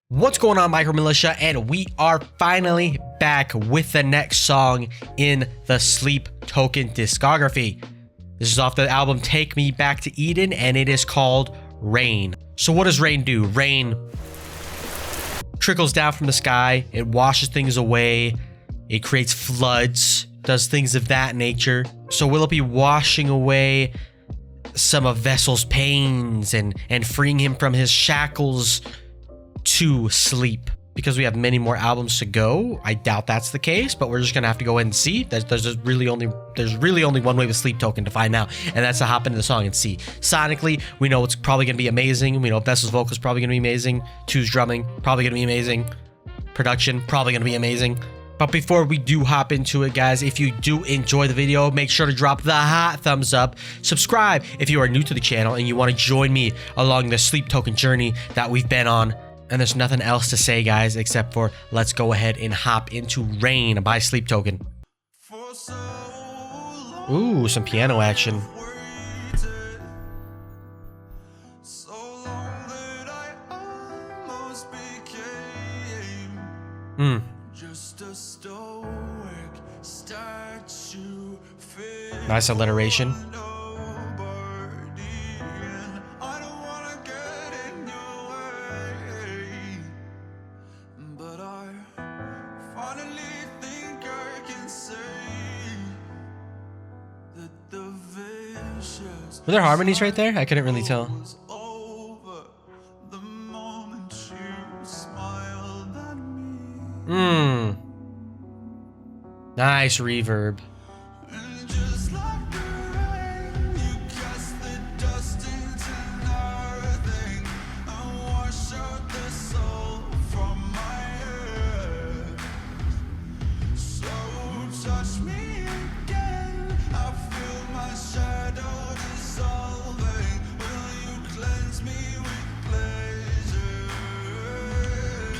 What's going on, Micro Militia? And we are finally back with the next song in the Sleep Token discography. This is off the album Take Me Back to Eden, and it is called Rain. So what does rain do? Rain trickles down from the sky, it washes things away, it creates floods, does things of that nature. So will it be washing away some of Vessel's pains and freeing him from his shackles to sleep? Because we have many more albums to go, I doubt that's the case, but we're just gonna have to go ahead and see. There's really only one way with Sleep Token to find out, and that's to hop into the song and see. Sonically, we know it's probably gonna be amazing. We know Vessel's vocal is probably gonna be amazing. Tu's drumming, probably gonna be amazing. Production, probably gonna be amazing. But before we do hop into it, guys, if you do enjoy the video, make sure to drop the hot thumbs up. Subscribe if you are new to the channel and you want to join me along the Sleep Token journey that we've been on. And there's nothing else to say, guys, except for let's go ahead and hop into Rain by Sleep Token. Ooh, some piano action. Nice alliteration. Were there harmonies right there? I couldn't really tell. Nice reverb.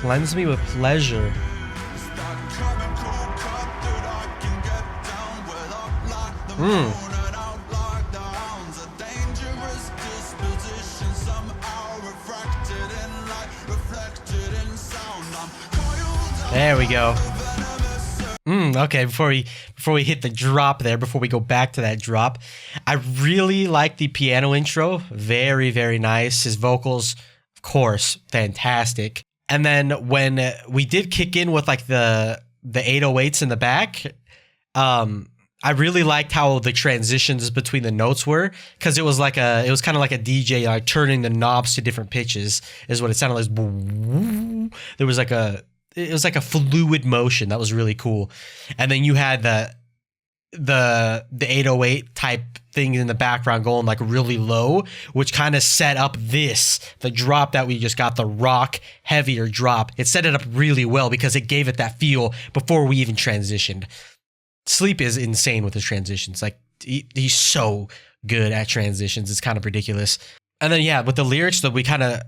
Cleanse me with pleasure. There we go. Okay, before we hit the drop there, before we go back to that drop, I really like the piano intro. Very, very nice. His vocals, of course, fantastic. And then when we did kick in with like the 808s in the back, I really liked how the transitions between the notes were, because it was kind of like a DJ like turning the knobs to different pitches is what it sounded like. There was it was like a fluid motion that was really cool. And then you had the 808 type thing in the background going like really low, which kind of set up the drop that we just got, the rock heavier drop. It set it up really well because it gave it that feel before we even transitioned. Sleep is insane with his transitions. Like he's so good at transitions. It's kind of ridiculous. And then yeah, with the lyrics that we kind of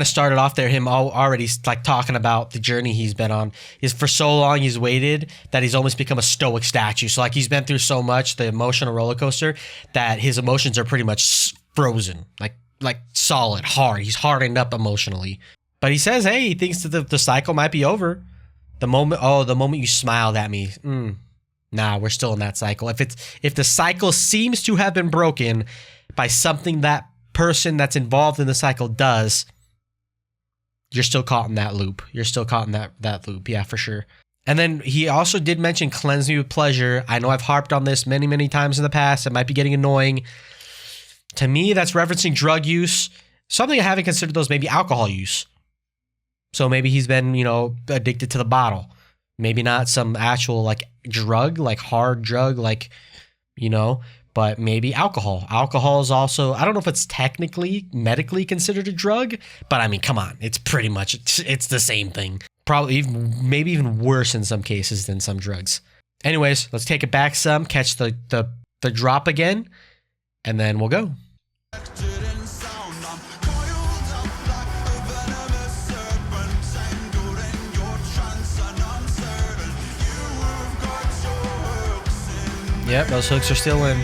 started off there, him already like talking about the journey he's been on. Is for so long he's waited that he's almost become a stoic statue. So like he's been through so much, the emotional roller coaster, that his emotions are pretty much frozen, like solid, hard. He's hardened up emotionally. But he says, hey, he thinks that the cycle might be over. The moment you smiled at me, nah, we're still in that cycle. If the cycle seems to have been broken by something that person that's involved in the cycle does, you're still caught in that loop. You're still caught in that loop. Yeah, for sure. And then he also did mention cleanse me with pleasure. I know I've harped on this many, many times in the past. It might be getting annoying. To me, that's referencing drug use. Something I haven't considered those, maybe alcohol use. So maybe he's been, addicted to the bottle. Maybe not some actual like drug, like hard drug, like, but maybe alcohol. Alcohol is also, I don't know if it's technically, medically considered a drug, but I mean, come on, it's pretty much, it's the same thing. Probably, maybe even worse in some cases than some drugs. Anyways, let's take it back some, catch the drop again, and then we'll go. Yep, those hooks are still in.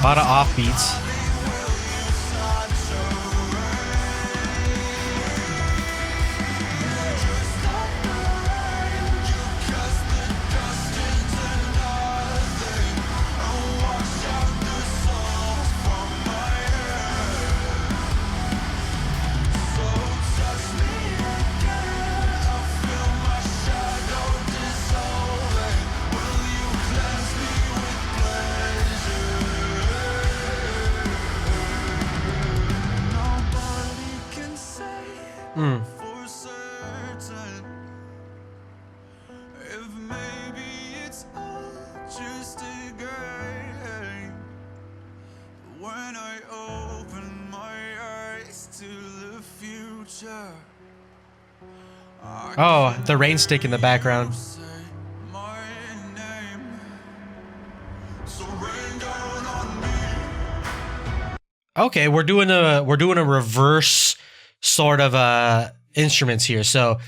lot of offbeats. For certain, if maybe it's all just a game. When I open my eyes to the future, Oh, the rain stick in the background. say my name. So rain down on me. Okay, we're doing a reverse sort of instruments here. So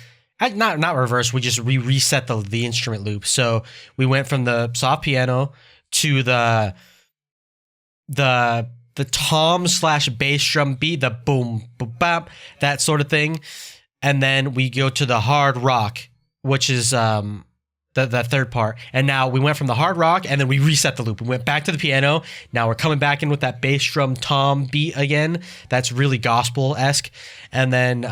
not reverse, we just reset the instrument loop. So we went from the soft piano to the tom / bass drum beat, the boom boom bap, that sort of thing. And then we go to the hard rock, which is the third part. And now we went from the hard rock and then we reset the loop. We went back to the piano. Now we're coming back in with that bass drum tom beat again. That's really gospel-esque. And then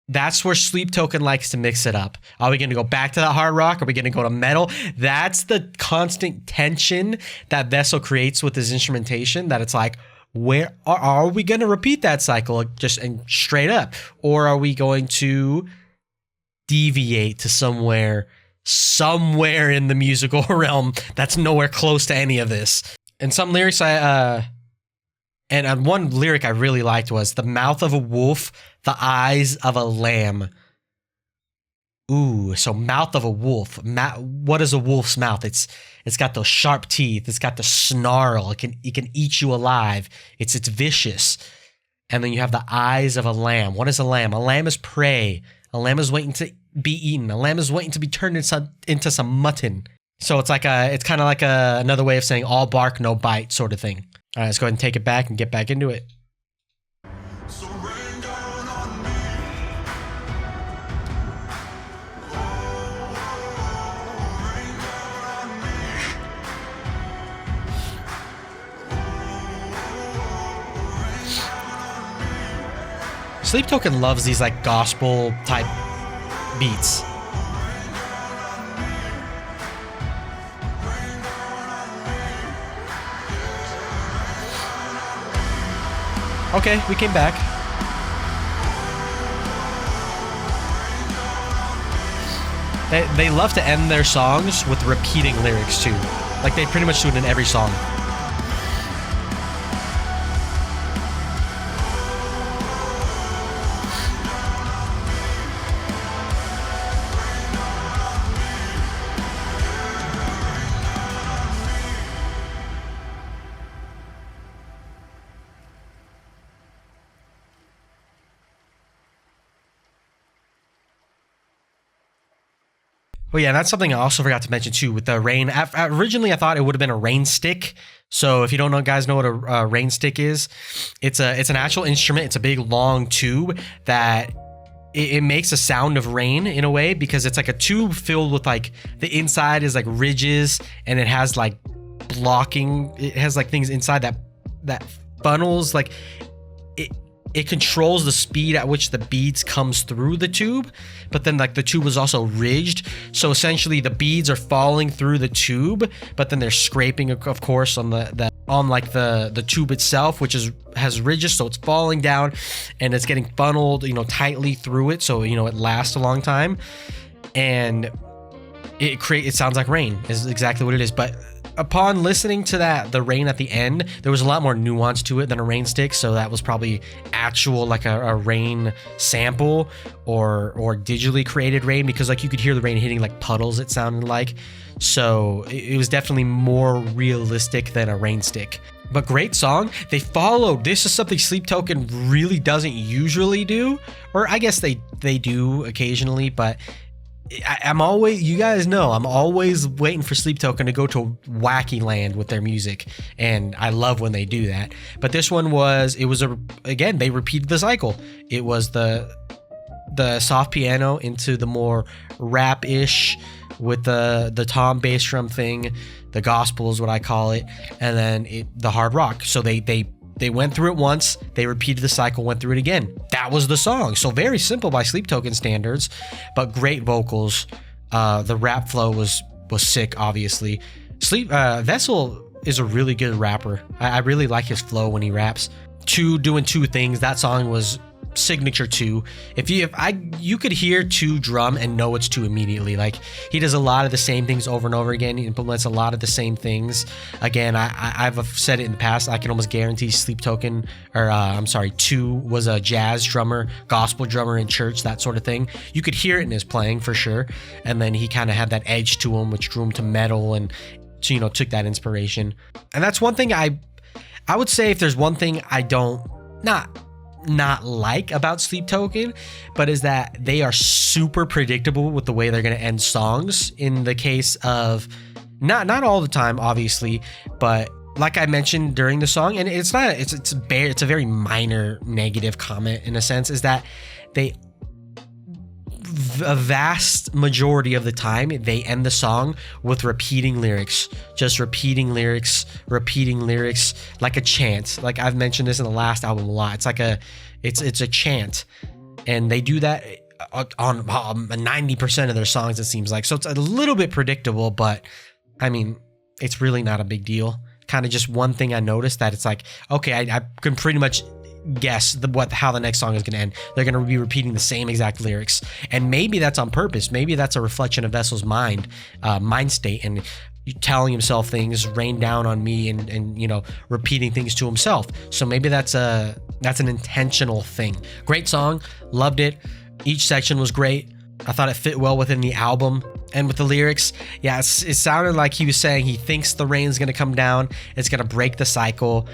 that's where Sleep Token likes to mix it up. Are we going to go back to that hard rock? Are we going to go to metal? That's the constant tension that Vessel creates with his instrumentation, that it's like, where are we going to repeat that cycle just and straight up? Or are we going to deviate to somewhere in the musical realm that's nowhere close to any of this? And some lyrics and one lyric I really liked was the mouth of a wolf, the eyes of a lamb. Ooh, so mouth of a wolf. What is a wolf's mouth? It's got those sharp teeth. It's got the snarl. It can eat you alive. It's vicious. And then you have the eyes of a lamb. What is a lamb? A lamb is prey. A lamb is waiting to be eaten. A lamb is waiting to be turned into some mutton. So it's kind of like another way of saying all bark, no bite sort of thing. All right, let's go ahead and take it back and get back into it. So rain down on me. Sleep Token loves these like gospel type beats. Okay, we came back. They love to end their songs with repeating lyrics too. Like they pretty much do it in every song. Oh yeah, that's something I also forgot to mention too with the rain. Originally, I thought it would have been a rain stick. So if you don't know, guys, know what a rain stick is, it's an actual instrument. It's a big long tube that it makes a sound of rain in a way, because it's like a tube filled with like the inside is like ridges, and it has like blocking. It has like things inside that funnels like it. It controls the speed at which the beads comes through the tube, but then like the tube is also ridged. So essentially the beads are falling through the tube, but then they're scraping, of course, on the tube itself, which has ridges. So it's falling down and it's getting funneled, tightly through it. So, it lasts a long time, and it sounds like rain is exactly what it is. But upon listening to the rain at the end, there was a lot more nuance to it than a rain stick. So that was probably actual like a rain sample or digitally created rain, because like you could hear the rain hitting like puddles, it sounded like. So it was definitely more realistic than a rain stick. But great song. They followed. This is something Sleep Token really doesn't usually do, or I guess they do occasionally, but I'm always, you guys know, I'm always waiting for Sleep Token to go to wacky land with their music, and I love when they do that. But this one again, they repeated the cycle. It was the soft piano into the more rap-ish with the tom bass drum thing, the gospel is what I call it, and then the hard rock. So they went through it once, they repeated the cycle, went through it again. That was the song. So very simple by Sleep Token standards, but great vocals. The rap flow was sick, obviously. Vessel is a really good rapper. I really like his flow when he raps. Doing two things. That song was signature 2. You could hear 2 drum and know it's 2 immediately. Like, he does a lot of the same things over and over again. He implements a lot of the same things. Again, I've said it in the past, I can almost guarantee Sleep Token, or 2 was a jazz drummer, gospel drummer in church, that sort of thing. You could hear it in his playing for sure. And then he kind of had that edge to him, which drew him to metal, and took that inspiration. And that's one thing I would say, if there's one thing I don't not like about Sleep Token, but is that they are super predictable with the way they're going to end songs. In the case of not all the time, obviously, but like I mentioned during the song, and it's a very minor negative comment in a sense, is that a vast majority of the time they end the song with repeating lyrics, just repeating lyrics like a chant. Like I've mentioned this in the last album a lot. It's like it's a chant, and they do that on 90% of their songs, it seems like. So it's a little bit predictable, but I mean, it's really not a big deal. Kind of just one thing I noticed, that it's like, okay, I can pretty much guess how the next song is going to end. They're going to be repeating the same exact lyrics, and maybe that's on purpose. Maybe that's a reflection of Vessel's mind state, and telling himself things, rain down on me, and repeating things to himself. So maybe that's an intentional thing. Great song, loved it. Each section was great. I thought it fit well within the album. And with the lyrics, yeah, it sounded like he was saying he thinks the rain's going to come down, it's going to break the cycle.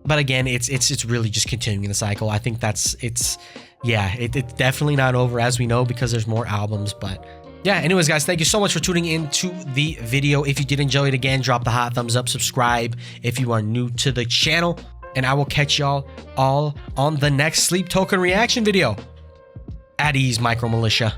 But again, it's really just continuing the cycle. I think it's definitely not over, as we know, because there's more albums. But yeah, anyways, guys, thank you so much for tuning into the video. If you did enjoy it, again, drop the hot thumbs up, subscribe if you are new to the channel, and I will catch y'all all on the next Sleep Token reaction video. At ease, Micro Militia.